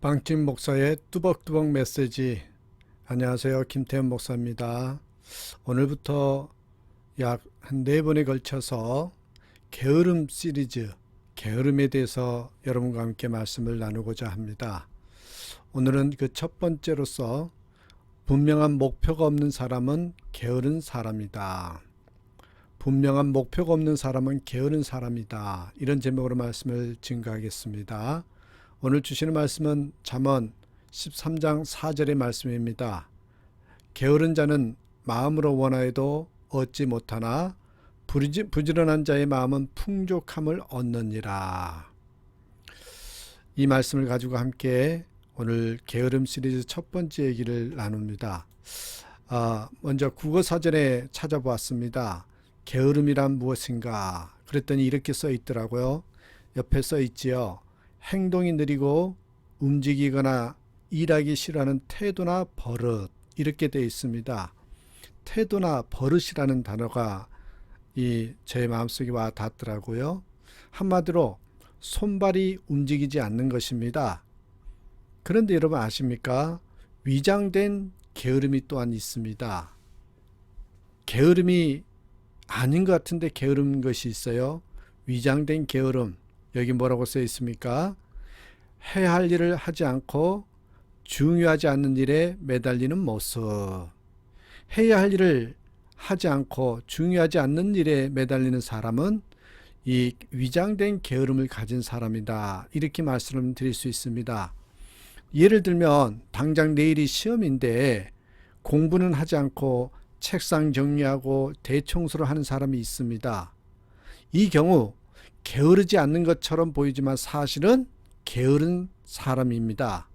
빵집 목사의 뚜벅뚜벅 메시지. 안녕하세요. 김태현 목사입니다. 오늘부터 약 한 4번에 걸쳐서 게으름 시리즈, 게으름에 대해서 여러분과 함께 말씀을 나누고자 합니다. 오늘은 그 첫 번째로서 분명한 목표가 없는 사람은 게으른 사람이다. 분명한 목표가 없는 사람은 게으른 사람이다. 이런 제목으로 말씀을 증거하겠습니다. 오늘 주시는 말씀은 잠언 13장 4절의 말씀입니다. 게으른 자는 마음으로 원하여도 얻지 못하나 부지런한 자의 마음은 풍족함을 얻느니라. 이 말씀을 가지고 함께 오늘 게으름 시리즈 첫 번째 얘기를 나눕니다. 먼저 국어사전에 찾아보았습니다. 게으름이란 무엇인가? 그랬더니 이렇게 써 있더라고요. 옆에 써 있지요. 행동이 느리고 움직이거나 일하기 싫어하는 태도나 버릇, 이렇게 되어 있습니다. 태도나 버릇이라는 단어가 제 마음속에 와 닿더라고요. 한마디로 손발이 움직이지 않는 것입니다. 그런데 여러분 아십니까? 위장된 게으름이 또한 있습니다. 게으름이 아닌 것 같은데 게으른 것이 있어요. 위장된 게으름. 여기 뭐라고 써 있습니까? 해야 할 일을 하지 않고 중요하지 않는 일에 매달리는 모습. 해야 할 일을 하지 않고 중요하지 않는 일에 매달리는 사람은 이 위장된 게으름을 가진 사람이다. 이렇게 말씀을 드릴 수 있습니다. 예를 들면 당장 내일이 시험인데 공부는 하지 않고 책상 정리하고 대청소를 하는 사람이 있습니다. 이 경우 게으르지 않는 것처럼 보이지만 사실은 게으른 사람입니다.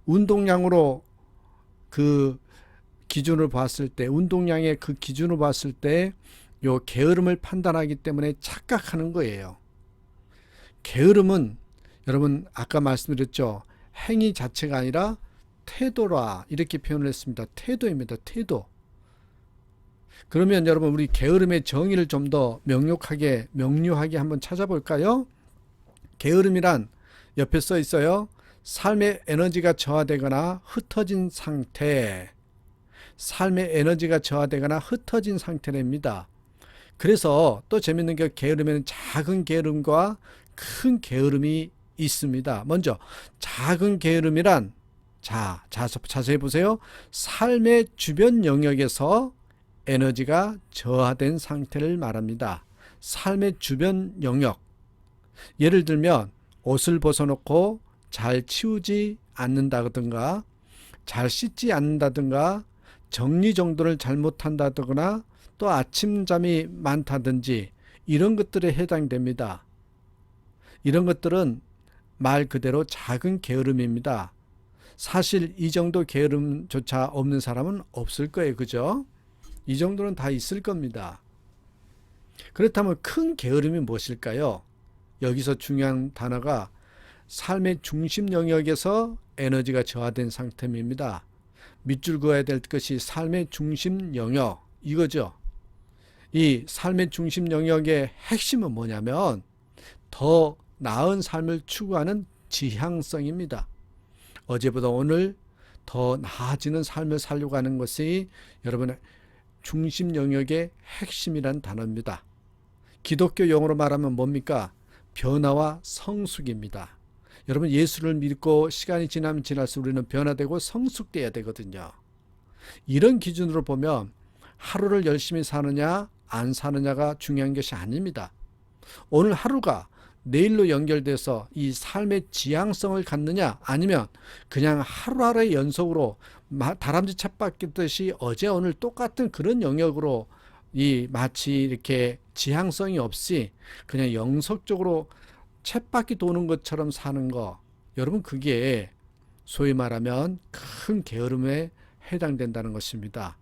운동량으로 그 기준을 봤을 때, 운동량의 그 기준을 봤을 때 요 게으름을 판단하기 때문에 착각하는 거예요. 게으름은 여러분 아까 말씀드렸죠. 행위 자체가 아니라 태도라 이렇게 표현을 했습니다. 태도입니다. 태도. 그러면 여러분 우리 게으름의 정의를 좀 더 명료하게 한번 찾아볼까요? 게으름이란 옆에 써 있어요. 삶의 에너지가 저하되거나 흩어진 상태. 삶의 에너지가 저하되거나 흩어진 상태랍니다. 그래서 또 재밌는 게 게으름에는 작은 게으름과 큰 게으름이 있습니다. 먼저 작은 게으름이란 자세히 보세요. 삶의 주변 영역에서 에너지가 저하된 상태를 말합니다. 삶의 주변 영역. 예를 들면 옷을 벗어놓고 잘 치우지 않는다든가 잘 씻지 않는다든가 정리정돈을 잘못한다거나 또 아침잠이 많다든지 이런 것들에 해당됩니다. 이런 것들은 말 그대로 작은 게으름입니다. 사실 이 정도 게으름조차 없는 사람은 없을 거예요. 그죠? 이 정도는 다 있을 겁니다. 그렇다면 큰 게으름이 무엇일까요? 여기서 중요한 단어가 삶의 중심 영역에서 에너지가 저하된 상태입니다. 밑줄 그어야 될 것이 삶의 중심 영역 이거죠. 이 삶의 중심 영역의 핵심은 뭐냐면 더 나은 삶을 추구하는 지향성입니다. 어제보다 오늘 더 나아지는 삶을 살려고 하는 것이 여러분의 중심 영역의 핵심이란 단어입니다. 기독교 용어로 말하면 뭡니까? 변화와 성숙입니다. 여러분 예수를 믿고 시간이 지나면 지날수록 우리는 변화되고 성숙돼야 되거든요. 이런 기준으로 보면 하루를 열심히 사느냐 안 사느냐가 중요한 것이 아닙니다. 오늘 하루가 내일로 연결돼서 이 삶의 지향성을 갖느냐 아니면 그냥 하루하루의 연속으로 다람쥐 쳇바퀴듯이 어제 오늘 똑같은 그런 영역으로 마치 이렇게 지향성이 없이 그냥 영속적으로 쳇바퀴 도는 것처럼 사는 거, 여러분 그게 소위 말하면 큰 게으름에 해당된다는 것입니다.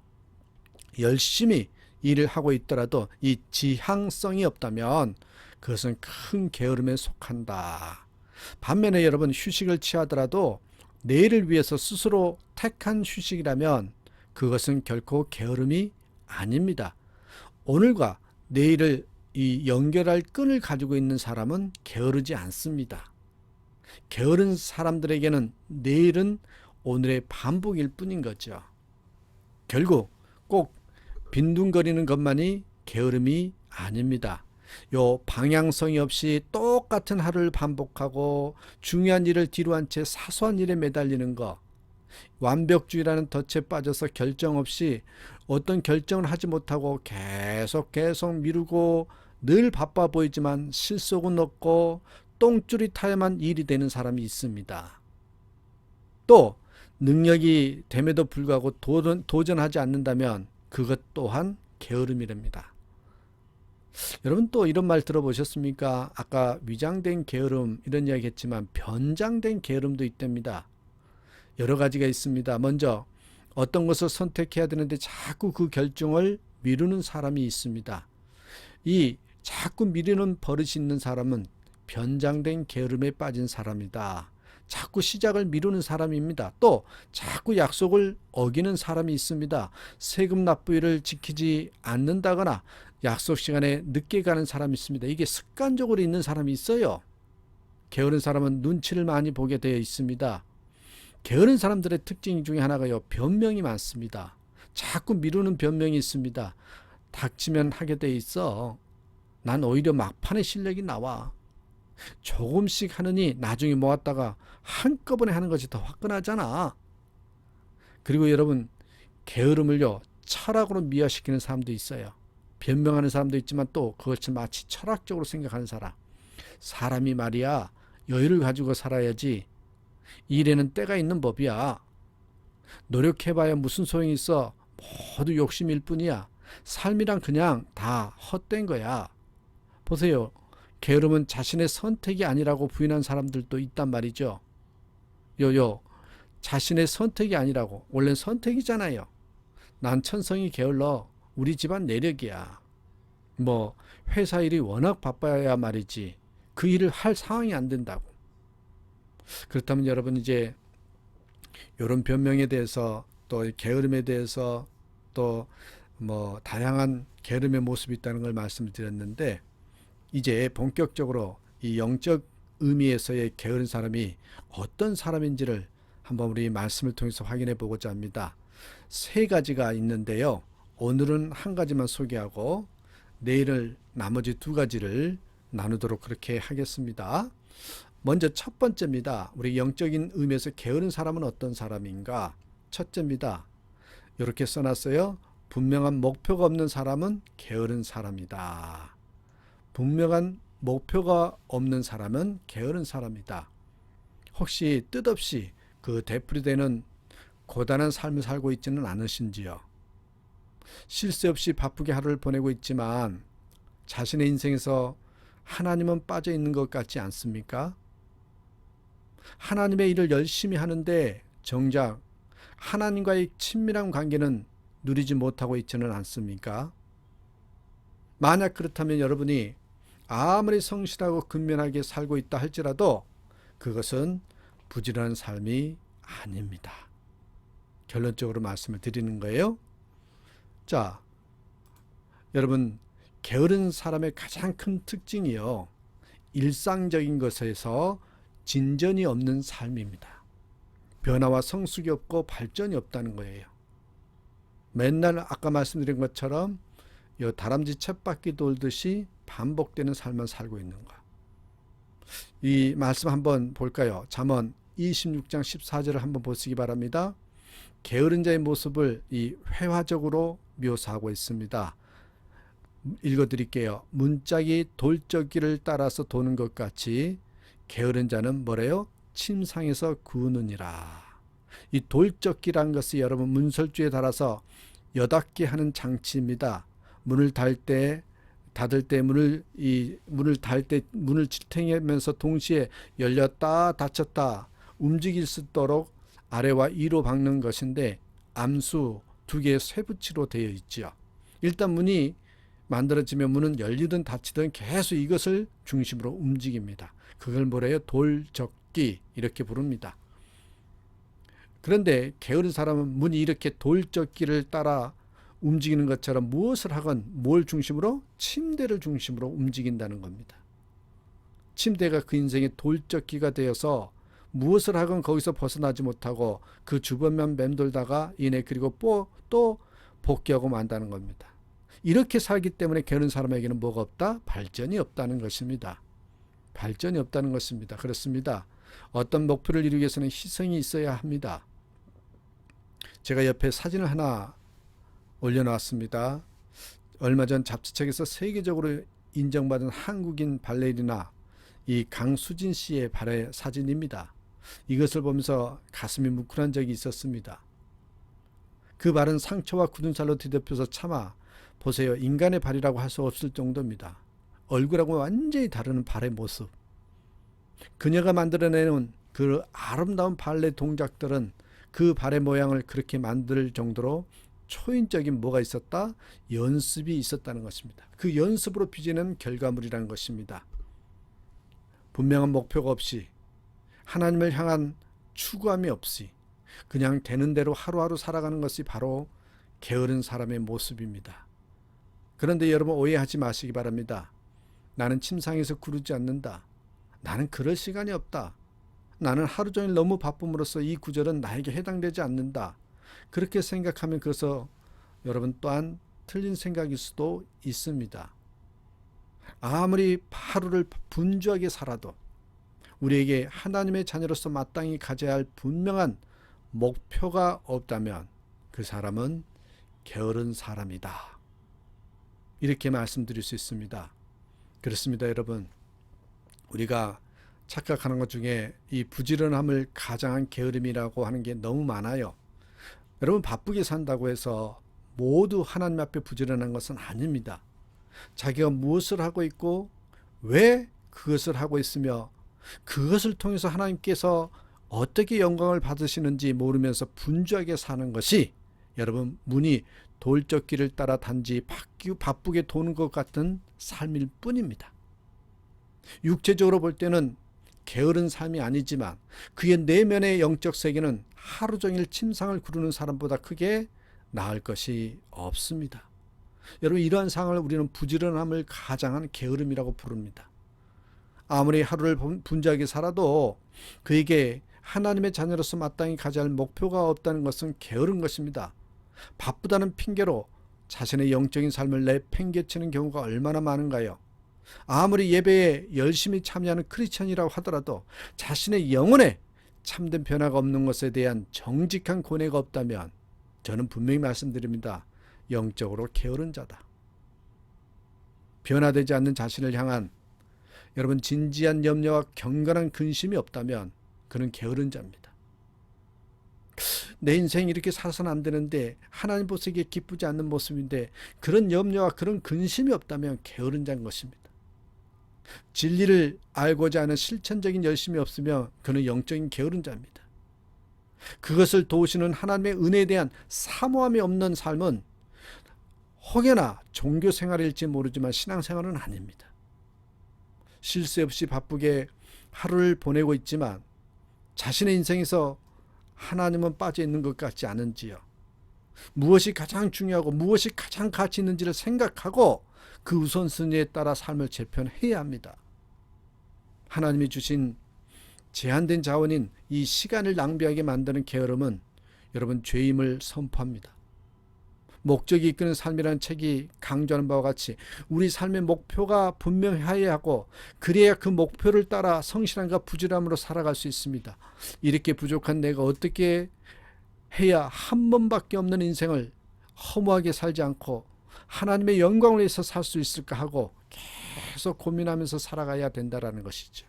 열심히 일을 하고 있더라도 이 지향성이 없다면 그것은 큰 게으름에 속한다. 반면에 여러분 휴식을 취하더라도 내일을 위해서 스스로 택한 휴식이라면 그것은 결코 게으름이 아닙니다. 오늘과 내일을 이 연결할 끈을 가지고 있는 사람은 게으르지 않습니다. 게으른 사람들에게는 내일은 오늘의 반복일 뿐인 거죠. 결국 꼭 빈둥거리는 것만이 게으름이 아닙니다. 요 방향성이 없이 똑같은 하루를 반복하고 중요한 일을 뒤로 한 채 사소한 일에 매달리는 것, 완벽주의라는 덫에 빠져서 결정 없이 어떤 결정을 하지 못하고 계속 미루고 늘 바빠 보이지만 실속은 없고 똥줄이 타야만 일이 되는 사람이 있습니다. 또 능력이 됨에도 불구하고 도전하지 않는다면 그것 또한 게으름이랍니다. 여러분 또 이런 말 들어보셨습니까? 아까 위장된 게으름 이런 이야기 했지만 변장된 게으름도 있답니다. 여러 가지가 있습니다. 먼저 어떤 것을 선택해야 되는데 자꾸 그 결정을 미루는 사람이 있습니다. 이 자꾸 미루는 버릇이 있는 사람은 변장된 게으름에 빠진 사람이다. 자꾸 시작을 미루는 사람입니다. 또 자꾸 약속을 어기는 사람이 있습니다. 세금 납부일을 지키지 않는다거나 약속 시간에 늦게 가는 사람이 있습니다. 이게 습관적으로 있는 사람이 있어요. 게으른 사람은 눈치를 많이 보게 되어 있습니다. 게으른 사람들의 특징 중에 하나가요, 변명이 많습니다. 자꾸 미루는 변명이 있습니다. 닥치면 하게 돼 있어. 난 오히려 막판에 실력이 나와. 조금씩 하느니 나중에 모았다가 한꺼번에 하는 것이 더 화끈하잖아. 그리고 여러분, 게으름을요 철학으로 미화시키는 사람도 있어요. 변명하는 사람도 있지만 또 그것을 마치 철학적으로 생각하는 사람. 사람이 말이야 여유를 가지고 살아야지. 일에는 때가 있는 법이야. 노력해봐야 무슨 소용이 있어. 모두 욕심일 뿐이야. 삶이란 그냥 다 헛된 거야. 보세요. 게으름은 자신의 선택이 아니라고 부인한 사람들도 있단 말이죠. 자신의 선택이 아니라고. 원래는 선택이잖아요. 난 천성이 게을러. 우리 집안 내력이야. 회사 일이 워낙 바빠야 말이지. 그 일을 할 상황이 안 된다고. 그렇다면 여러분 이제 이런 변명에 대해서 또 게으름에 대해서 또 다양한 게으름의 모습이 있다는 걸 말씀드렸는데 이제 본격적으로 이 영적 의미에서의 게으른 사람이 어떤 사람인지를 한번 우리 말씀을 통해서 확인해 보고자 합니다. 세 가지가 있는데요. 오늘은 한 가지만 소개하고 내일은 나머지 두 가지를 나누도록 그렇게 하겠습니다. 먼저 첫 번째입니다. 우리 영적인 의미에서 게으른 사람은 어떤 사람인가? 첫째입니다. 이렇게 써놨어요. 분명한 목표가 없는 사람은 게으른 사람이다. 분명한 목표가 없는 사람은 게으른 사람이다. 혹시 뜻없이 그 되풀이되는 고단한 삶을 살고 있지는 않으신지요? 쉴 새 없이 바쁘게 하루를 보내고 있지만 자신의 인생에서 하나님은 빠져 있는 것 같지 않습니까? 하나님의 일을 열심히 하는데 정작 하나님과의 친밀한 관계는 누리지 못하고 있지는 않습니까? 만약 그렇다면 여러분이 아무리 성실하고 근면하게 살고 있다 할지라도 그것은 부지런한 삶이 아닙니다. 결론적으로 말씀을 드리는 거예요. 자, 여러분 게으른 사람의 가장 큰 특징이요. 일상적인 것에서 진전이 없는 삶입니다. 변화와 성숙이 없고 발전이 없다는 거예요. 맨날 아까 말씀드린 것처럼 다람쥐 쳇바퀴 돌듯이 반복되는 삶을 살고 있는 것. 이 말씀 한번 볼까요? 잠언 26장 14절을 한번 보시기 바랍니다. 게으른 자의 모습을 이 회화적으로 묘사하고 있습니다. 읽어드릴게요. 문짝이 돌적기를 따라서 도는 것 같이 게으른 자는 뭐래요? 침상에서 구느니라. 이 돌적기란 것이 여러분 문설주에 달아서 여닫게 하는 장치입니다. 문을 닫을 때 문을 지탱하면서 동시에 열렸다 닫혔다 움직일 수 있도록 아래와 위로 박는 것인데 암수 두 개의 쇠붙이로 되어 있죠. 일단 문이 만들어지면 문은 열리든 닫히든 계속 이것을 중심으로 움직입니다. 그걸 뭐래요? 돌적기 이렇게 부릅니다. 그런데 게으른 사람은 문이 이렇게 돌적기를 따라 움직이는 것처럼 무엇을 하건 뭘 중심으로? 침대를 중심으로 움직인다는 겁니다. 침대가 그 인생의 돌적기가 되어서 무엇을 하건 거기서 벗어나지 못하고 그 주변만 맴돌다가 이내 그리고 또 복귀하고 만다는 겁니다. 이렇게 살기 때문에 게으른 사람에게는 뭐가 없다? 발전이 없다는 것입니다. 발전이 없다는 것입니다. 그렇습니다. 어떤 목표를 이루기 위해서는 희생이 있어야 합니다. 제가 옆에 사진을 하나 올려놨습니다. 얼마 전 잡지책에서 세계적으로 인정받은 한국인 발레리나 이 강수진 씨의 발의 사진입니다. 이것을 보면서 가슴이 뭉클한 적이 있었습니다. 그 발은 상처와 굳은 살로 뒤덮여서 차마 보세요. 인간의 발이라고 할 수 없을 정도입니다. 얼굴하고 완전히 다른 발의 모습. 그녀가 만들어내는 그 아름다운 발레 동작들은 그 발의 모양을 그렇게 만들 정도로 초인적인 뭐가 있었다? 연습이 있었다는 것입니다. 그 연습으로 빚어낸 결과물이라는 것입니다. 분명한 목표가 없이 하나님을 향한 추구함이 없이 그냥 되는 대로 하루하루 살아가는 것이 바로 게으른 사람의 모습입니다. 그런데 여러분 오해하지 마시기 바랍니다. 나는 침상에서 구르지 않는다. 나는 그럴 시간이 없다. 나는 하루 종일 너무 바쁨으로써 이 구절은 나에게 해당되지 않는다. 그렇게 생각하면 그것은 여러분 또한 틀린 생각일 수도 있습니다. 아무리 하루를 분주하게 살아도 우리에게 하나님의 자녀로서 마땅히 가져야 할 분명한 목표가 없다면 그 사람은 게으른 사람이다. 이렇게 말씀드릴 수 있습니다. 그렇습니다, 여러분. 우리가 착각하는 것 중에 이 부지런함을 가장한 게으름이라고 하는 게 너무 많아요. 여러분 바쁘게 산다고 해서 모두 하나님 앞에 부지런한 것은 아닙니다. 자기가 무엇을 하고 있고 왜 그것을 하고 있으며 그것을 통해서 하나님께서 어떻게 영광을 받으시는지 모르면서 분주하게 사는 것이 여러분 문이 돌적길을 따라 단지 바쁘게 도는 것 같은 삶일 뿐입니다. 육체적으로 볼 때는 게으른 삶이 아니지만 그의 내면의 영적 세계는 하루 종일 침상을 구르는 사람보다 크게 나을 것이 없습니다. 여러분 이러한 상황을 우리는 부지런함을 가장한 게으름이라고 부릅니다. 아무리 하루를 분주하게 살아도 그에게 하나님의 자녀로서 마땅히 가져야 할 목표가 없다는 것은 게으른 것입니다. 바쁘다는 핑계로 자신의 영적인 삶을 내팽개치는 경우가 얼마나 많은가요? 아무리 예배에 열심히 참여하는 크리스천이라고 하더라도 자신의 영혼에 참된 변화가 없는 것에 대한 정직한 고뇌가 없다면 저는 분명히 말씀드립니다. 영적으로 게으른 자다. 변화되지 않는 자신을 향한 여러분 진지한 염려와 경건한 근심이 없다면 그는 게으른 자입니다. 내 인생이 이렇게 살아서는 안 되는데 하나님 보시기에 기쁘지 않는 모습인데 그런 염려와 그런 근심이 없다면 게으른 자인 것입니다. 진리를 알고자 하는 실천적인 열심이 없으면 그는 영적인 게으른 자입니다. 그것을 도우시는 하나님의 은혜에 대한 사모함이 없는 삶은 혹여나 종교 생활일지 모르지만 신앙생활은 아닙니다. 쉴 새 없이 바쁘게 하루를 보내고 있지만 자신의 인생에서 하나님은 빠져 있는 것 같지 않은지요. 무엇이 가장 중요하고 무엇이 가장 가치 있는지를 생각하고 그 우선순위에 따라 삶을 재편해야 합니다. 하나님이 주신 제한된 자원인 이 시간을 낭비하게 만드는 게으름은 여러분 죄임을 선포합니다. 목적이 이끄는 삶이라는 책이 강조하는 바와 같이 우리 삶의 목표가 분명해야 하고 그래야 그 목표를 따라 성실함과 부지런함으로 살아갈 수 있습니다. 이렇게 부족한 내가 어떻게 해야 한 번밖에 없는 인생을 허무하게 살지 않고 하나님의 영광을 위해서 살 수 있을까 하고 계속 고민하면서 살아가야 된다는 것이죠.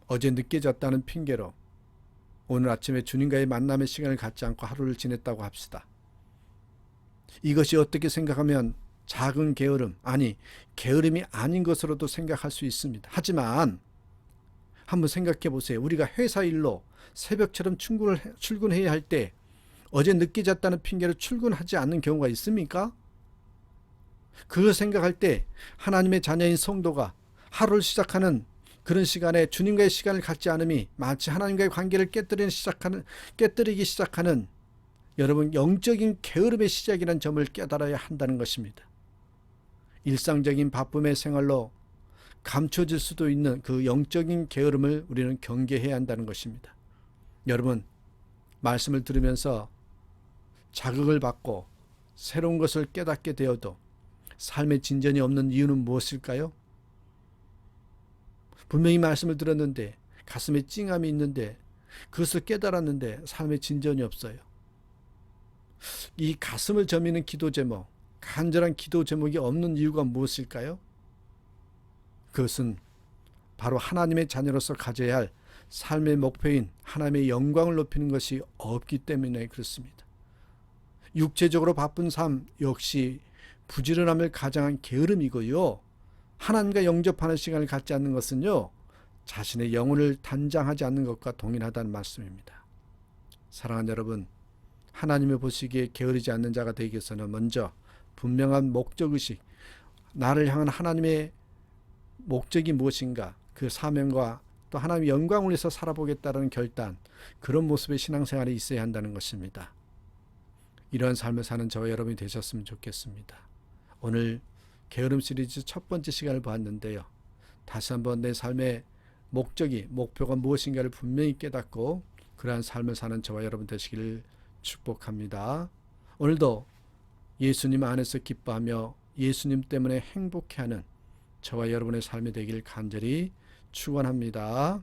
어제 늦게 잤다는 핑계로 오늘 아침에 주님과의 만남의 시간을 갖지 않고 하루를 지냈다고 합시다. 이것이 어떻게 생각하면 작은 게으름, 아니 게으름이 아닌 것으로도 생각할 수 있습니다. 하지만 한번 생각해 보세요. 우리가 회사 일로 새벽처럼 출근해야 할 때 어제 늦게 잤다는 핑계로 출근하지 않는 경우가 있습니까? 그걸 생각할 때 하나님의 자녀인 성도가 하루를 시작하는 그런 시간에 주님과의 시간을 갖지 않음이 마치 하나님과의 관계를 깨뜨리기 시작하는 여러분 영적인 게으름의 시작이라는 점을 깨달아야 한다는 것입니다. 일상적인 바쁨의 생활로 감춰질 수도 있는 그 영적인 게으름을 우리는 경계해야 한다는 것입니다. 여러분, 말씀을 들으면서 자극을 받고 새로운 것을 깨닫게 되어도 삶의 진전이 없는 이유는 무엇일까요? 분명히 말씀을 들었는데 가슴에 찡함이 있는데 그것을 깨달았는데 삶의 진전이 없어요. 이 가슴을 저미는 기도 제목, 간절한 기도 제목이 없는 이유가 무엇일까요? 그것은 바로 하나님의 자녀로서 가져야 할 삶의 목표인 하나님의 영광을 높이는 것이 없기 때문에 그렇습니다. 육체적으로 바쁜 삶 역시 부지런함을 가장한 게으름이고요. 하나님과 영접하는 시간을 갖지 않는 것은요, 자신의 영혼을 단장하지 않는 것과 동일하다는 말씀입니다. 사랑하는 여러분, 하나님의 보시기에 게으르지 않는 자가 되기 위해서는 먼저 분명한 목적의식, 나를 향한 하나님의 목적이 무엇인가, 그 사명과 또 하나님의 영광을 위해서 살아보겠다는 결단, 그런 모습의 신앙생활이 있어야 한다는 것입니다. 이러한 삶을 사는 저와 여러분이 되셨으면 좋겠습니다. 오늘 게으름 시리즈 첫 번째 시간을 보았는데요. 다시 한번 내 삶의 목표가 무엇인가를 분명히 깨닫고 그러한 삶을 사는 저와 여러분 되시기를 축복합니다. 오늘도 예수님 안에서 기뻐하며 예수님 때문에 행복해하는 저와 여러분의 삶이 되길 간절히 축원합니다.